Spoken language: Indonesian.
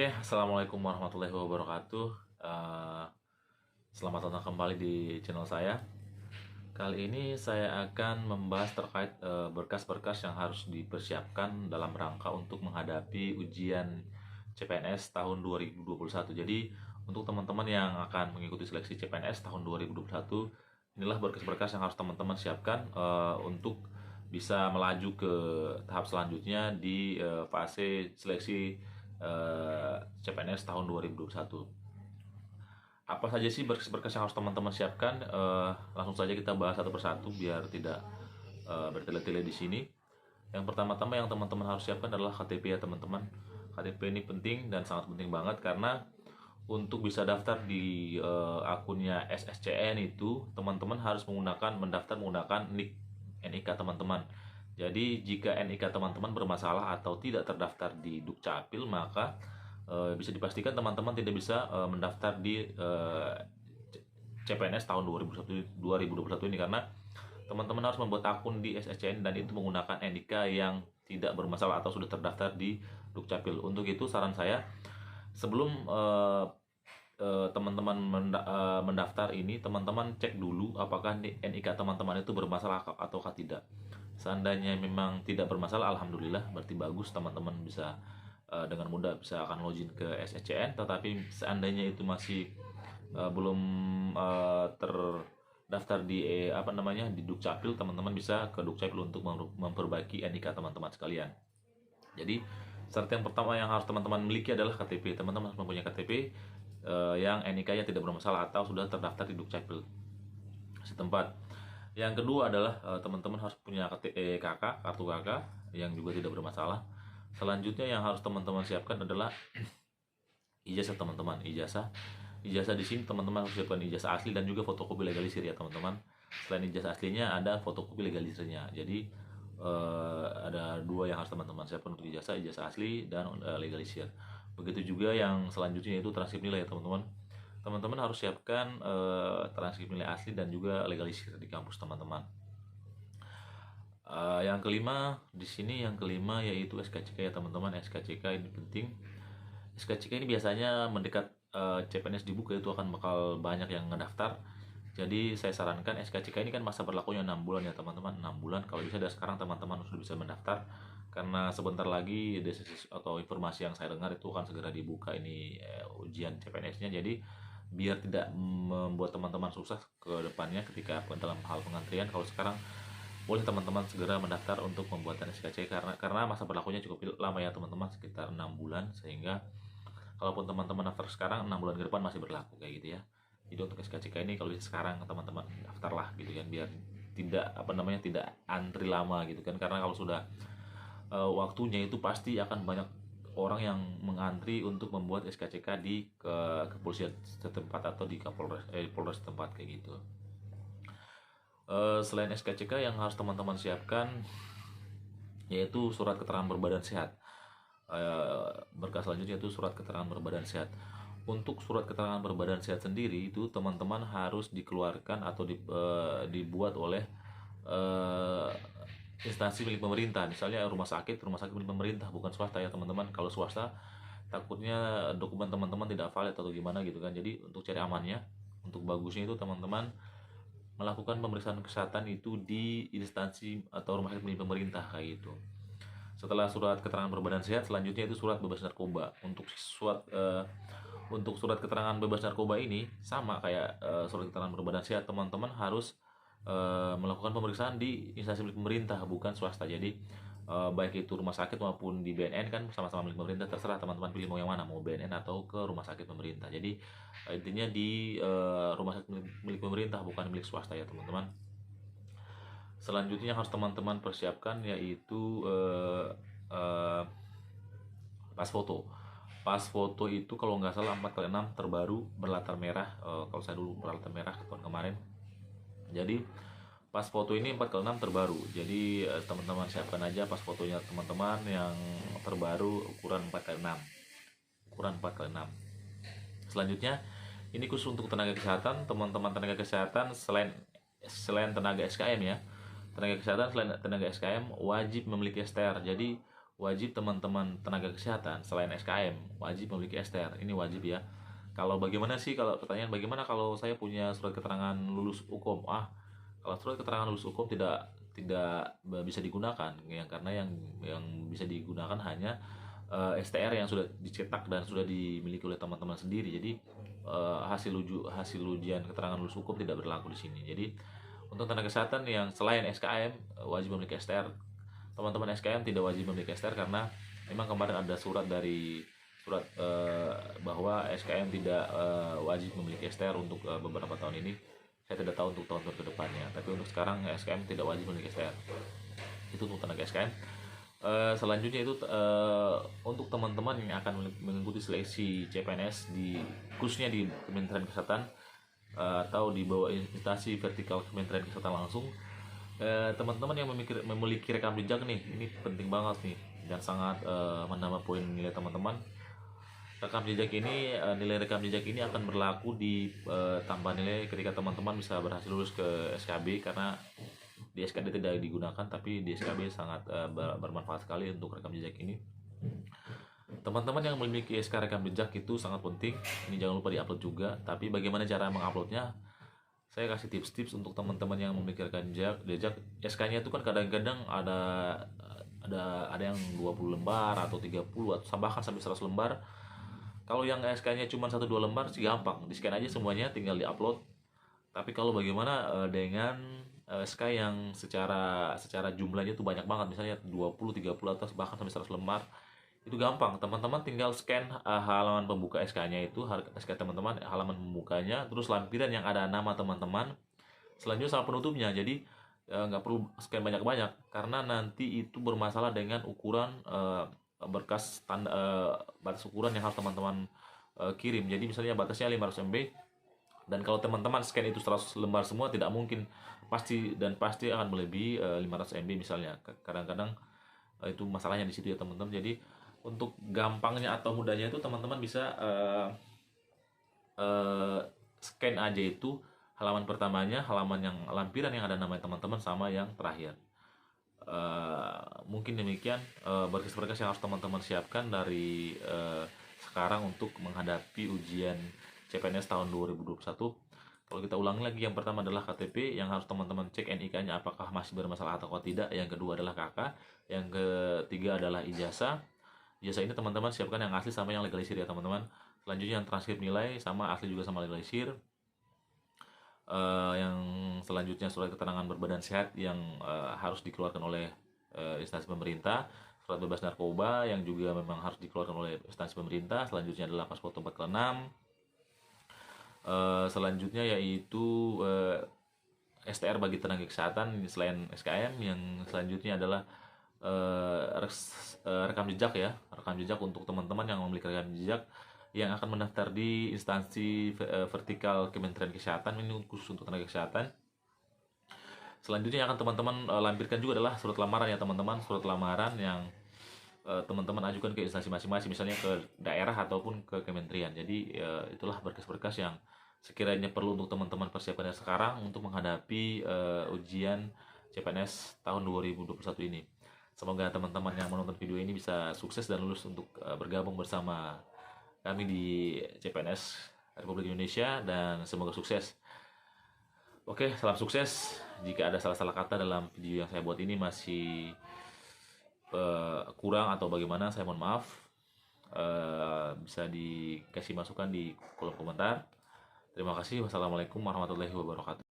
Oke, Assalamualaikum warahmatullahi wabarakatuh. Eh, Selamat datang kembali di channel saya. Kali ini saya akan membahas terkait berkas-berkas yang harus dipersiapkan dalam rangka untuk menghadapi ujian CPNS tahun 2021. Jadi, untuk teman-teman yang akan mengikuti seleksi CPNS tahun 2021, inilah berkas-berkas yang harus teman-teman siapkan untuk bisa melaju ke tahap selanjutnya di fase seleksi CPNS tahun 2021. Apa saja sih berkas-berkas yang harus teman-teman siapkan? Langsung saja kita bahas satu persatu biar tidak bertele-tele di sini. Yang pertama-tama yang teman-teman harus siapkan adalah KTP ya teman-teman. KTP ini penting dan sangat penting banget karena untuk bisa daftar di akunnya SSCN itu teman-teman harus mendaftar menggunakan NIK teman-teman. Jadi jika NIK teman-teman bermasalah atau tidak terdaftar di Dukcapil, maka bisa dipastikan teman-teman tidak bisa mendaftar di CPNS tahun 2021 ini karena teman-teman harus membuat akun di SSCN dan itu menggunakan NIK yang tidak bermasalah atau sudah terdaftar di Dukcapil. Untuk itu saran saya sebelum teman-teman mendaftar ini, teman-teman cek dulu apakah NIK teman-teman itu bermasalah ataukah tidak. Seandainya memang tidak bermasalah, alhamdulillah, berarti bagus, teman-teman bisa dengan mudah bisa akan login ke SSCN. Tetapi seandainya itu masih belum terdaftar di di Dukcapil, teman-teman bisa ke Dukcapil untuk memperbaiki NIK teman-teman sekalian. Jadi syarat yang pertama yang harus teman-teman miliki adalah KTP. Teman-teman harus mempunyai KTP yang NIK-nya tidak bermasalah atau sudah terdaftar di Dukcapil setempat. Yang kedua adalah teman-teman harus punya kartu KK yang juga tidak bermasalah. Selanjutnya yang harus teman-teman siapkan adalah ijazah teman-teman. Ijazah di sini teman-teman harus siapkan ijazah asli dan juga fotokopi legalisir ya teman-teman. Selain ijazah aslinya ada fotokopi legalisirnya. Jadi ada dua yang harus teman-teman siapkan untuk ijazah asli dan legalisir. Begitu juga yang selanjutnya itu transkrip nilai ya teman-teman. Teman-teman harus siapkan transkrip nilai asli dan juga legalisir di kampus teman-teman. Yang kelima yaitu SKCK ya teman-teman. SKCK ini penting. SKCK ini biasanya mendekat CPNS dibuka itu akan bakal banyak yang ngedaftar. Jadi saya sarankan SKCK ini kan masa berlakunya 6 bulan ya teman-teman. 6 bulan kalau bisa dari sekarang teman-teman sudah bisa mendaftar karena sebentar lagi atau informasi yang saya dengar itu akan segera dibuka ini ujian CPNS-nya. Jadi biar tidak membuat teman-teman susah ke depannya ketika dalam hal pengantrian, kalau sekarang boleh teman-teman segera mendaftar untuk pembuatan SKCK karena masa berlakunya cukup lama ya teman-teman, sekitar 6 bulan, sehingga kalaupun teman-teman daftar sekarang 6 bulan ke depan masih berlaku kayak gitu ya. Jadi untuk SKCK ini kalau bisa sekarang teman-teman daftarlah gitu kan biar tidak antri lama gitu kan, karena kalau sudah waktunya itu pasti akan banyak orang yang mengantri untuk membuat SKCK di kepolisian setempat atau di Polres setempat kayak gitu. Selain SKCK yang harus teman-teman siapkan yaitu surat keterangan berbadan sehat. Berkas selanjutnya itu surat keterangan berbadan sehat. Untuk surat keterangan berbadan sehat sendiri itu teman-teman harus dikeluarkan atau dibuat oleh instansi milik pemerintah, misalnya rumah sakit milik pemerintah, bukan swasta ya teman-teman. Kalau swasta takutnya dokumen teman-teman tidak valid atau gimana gitu kan. Jadi untuk cari amannya, untuk bagusnya itu teman-teman melakukan pemeriksaan kesehatan itu di instansi atau rumah sakit milik pemerintah kayak gitu. Setelah surat keterangan berbadan sehat, selanjutnya itu surat bebas narkoba. Untuk surat keterangan bebas narkoba ini sama kayak surat keterangan berbadan sehat, teman-teman harus melakukan pemeriksaan di instansi milik pemerintah, bukan swasta. Jadi baik itu rumah sakit maupun di BNN kan sama-sama milik pemerintah, terserah teman-teman pilih mau yang mana, mau BNN atau ke rumah sakit pemerintah. Jadi intinya di rumah sakit milik pemerintah, bukan milik swasta ya teman-teman. Selanjutnya yang harus teman-teman persiapkan yaitu pas foto. Pas foto itu kalau nggak salah 4x6 terbaru berlatar merah. Kalau saya dulu berlatar merah tahun kemarin. Jadi pas foto ini 4x6 terbaru. Jadi teman-teman siapkan aja pas fotonya teman-teman yang terbaru ukuran 4x6. Selanjutnya ini khusus untuk tenaga kesehatan. Teman-teman tenaga kesehatan selain tenaga SKM ya. Tenaga kesehatan selain tenaga SKM wajib memiliki STR. Jadi wajib teman-teman tenaga kesehatan selain SKM wajib memiliki STR. Ini wajib ya. Kalau bagaimana sih, kalau pertanyaan bagaimana kalau saya punya surat keterangan lulus hukum? Kalau surat keterangan lulus hukum tidak bisa digunakan, karena yang bisa digunakan hanya STR yang sudah dicetak dan sudah dimiliki oleh teman-teman sendiri. Jadi hasil ujian keterangan lulus hukum tidak berlaku di sini. Jadi untuk tenaga kesehatan yang selain SKM wajib memiliki STR. Teman-teman SKM tidak wajib memiliki STR karena memang kemarin ada surat bahwa SKM tidak wajib memiliki STR untuk beberapa tahun ini. Saya tidak tahu untuk tahun-tahun ke depannya, tapi untuk sekarang SKM tidak wajib memiliki STR. Itu untuk tenaga SKM. Selanjutnya itu untuk teman-teman yang akan mengikuti seleksi CPNS khususnya di Kementerian Kesehatan atau di bawah instansi vertikal Kementerian Kesehatan langsung. Teman-teman yang memiliki rekam jejak nih, ini penting banget nih dan sangat menambah poin nilai teman-teman. Nilai rekam jejak ini akan berlaku di tambah nilai ketika teman-teman bisa berhasil lulus ke SKB, karena di SKD tidak digunakan, tapi di SKB sangat bermanfaat sekali untuk rekam jejak ini. Teman-teman yang memiliki SK rekam jejak itu sangat penting. Ini jangan lupa diupload juga. Tapi bagaimana cara menguploadnya? Saya kasih tips-tips untuk teman-teman yang memiliki rekam jejak. SK-nya itu kan kadang-kadang ada yang 20 lembar atau 30 atau bahkan sampai 100 lembar. Kalau yang SK-nya cuma 1-2 lembar sih gampang, di-scan aja semuanya, tinggal di-upload. Tapi kalau bagaimana dengan SK yang secara jumlahnya itu banyak banget, misalnya 20, 30 atau bahkan sampai 100 lembar, itu gampang. Teman-teman tinggal scan halaman pembuka SK-nya itu, SK teman-teman, halaman pembukanya, terus lampiran yang ada nama teman-teman, selanjutnya sama penutupnya. Jadi nggak perlu scan banyak-banyak, karena nanti itu bermasalah dengan ukuran berkas batas ukuran yang harus teman-teman kirim. Jadi misalnya batasnya 500 MB, dan kalau teman-teman scan itu 100 lembar semua, tidak mungkin, pasti akan melebihi 500 MB misalnya. Kadang-kadang itu masalahnya di situ ya teman-teman. Jadi untuk gampangnya atau mudahnya itu teman-teman bisa scan aja itu halaman pertamanya, lampiran yang ada nama teman-teman sama yang terakhir. Mungkin demikian berkas-berkas yang harus teman-teman siapkan dari sekarang untuk menghadapi ujian CPNS tahun 2021. Kalau kita ulangi lagi, yang pertama adalah KTP yang harus teman-teman cek NIK-nya apakah masih bermasalah atau tidak. Yang kedua adalah KK. Yang ketiga adalah ijazah. Ijazah ini teman-teman siapkan yang asli sama yang legalisir ya teman-teman. Selanjutnya yang transkrip nilai sama asli juga sama legalisir. Yang selanjutnya surat keterangan berbadan sehat yang harus dikeluarkan oleh instansi pemerintah. Surat bebas narkoba yang juga memang harus dikeluarkan oleh instansi pemerintah. Selanjutnya adalah paspor tempat ke-6. Selanjutnya yaitu STR bagi tenaga kesehatan selain SKM. Yang selanjutnya adalah rekam jejak ya, rekam jejak untuk teman-teman yang memiliki rekam jejak yang akan mendaftar di instansi vertikal Kementerian Kesehatan. Ini khusus untuk tenaga kesehatan. Selanjutnya yang akan teman-teman lampirkan juga adalah surat lamaran ya teman-teman, surat lamaran yang teman-teman ajukan ke instansi masing-masing, misalnya ke daerah ataupun ke kementerian. Jadi itulah berkas-berkas yang sekiranya perlu untuk teman-teman persiapkan sekarang untuk menghadapi ujian CPNS tahun 2021 ini. Semoga teman-teman yang menonton video ini bisa sukses dan lulus untuk bergabung bersama kami di CPNS Republik Indonesia, dan semoga sukses. Oke, salam sukses. Jika ada salah-salah kata dalam video yang saya buat ini masih kurang atau bagaimana, saya mohon maaf. Bisa dikasih masukan di kolom komentar. Terima kasih. Wassalamualaikum warahmatullahi wabarakatuh.